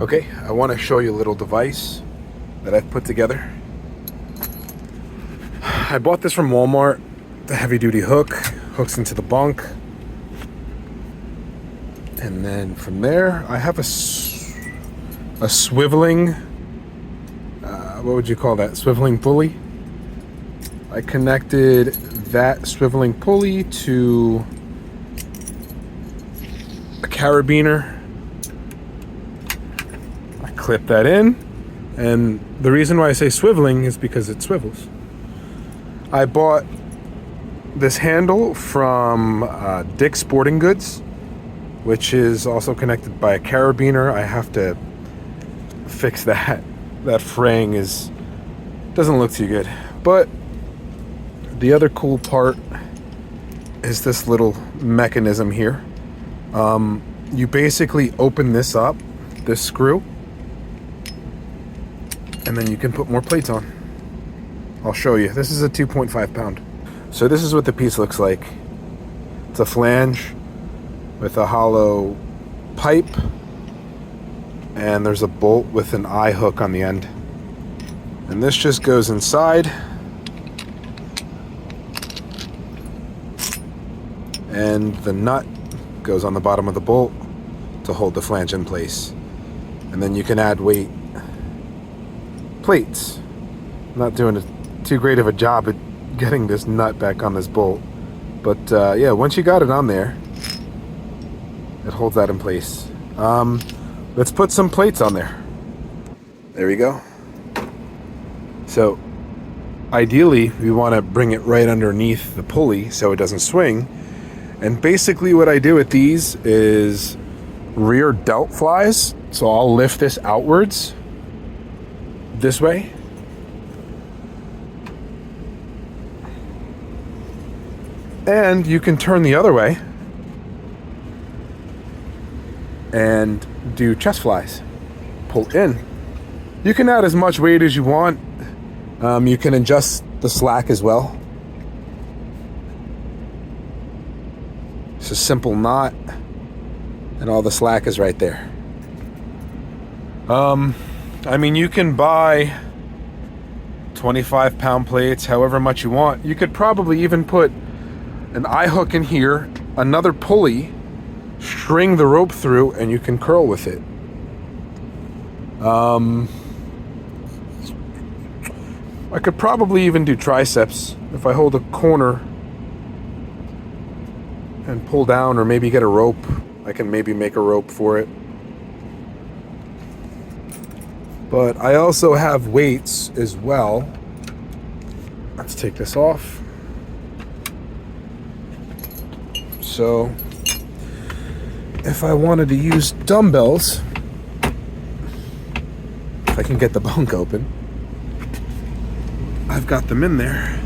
Okay, I want to show you a little device that I've put together. I bought this from Walmart. The heavy duty hook hooks into the bunk, and then from there I have a swiveling, what would you call that? Swiveling pulley. I connected that swiveling pulley to a carabiner. I clip that in, and the reason why I say swiveling is because it swivels. I bought this handle from Dick's Sporting Goods, which is also connected by a carabiner. I have to fix that. That fraying doesn't look too good. But the other cool part is this little mechanism here. You basically open this up, this screw, and then you can put more plates on. I'll show you. This is a 2.5 pound. So this is what the piece looks like. It's a flange with a hollow pipe, and there's a bolt with an eye hook on the end. And this just goes inside, and the nut goes on the bottom of the bolt to hold the flange in place. And then you can add weight plates. I'm not doing too great of a job at getting this nut back on this bolt, but yeah, once you got it on there, it holds that in place. Let's put some plates on there. There we go. So ideally we want to bring it right underneath the pulley so it doesn't swing. And basically what I do with these is rear delt flies. So I'll lift this outwards this way, and you can turn the other way and do chest flies. Pull in. You can add as much weight as you want. You can adjust the slack as well. It's a simple knot, and all the slack is right there. I mean, you can buy 25 pound plates, however much you want. You could probably even put an eye hook in here, another pulley, string the rope through, and you can curl with it. I could probably even do triceps if I hold a corner and pull down, or maybe get a rope. I can maybe make a rope for it. But I also have weights as well. Let's take this off. So if I wanted to use dumbbells, if I can get the bunk open, I've got them in there.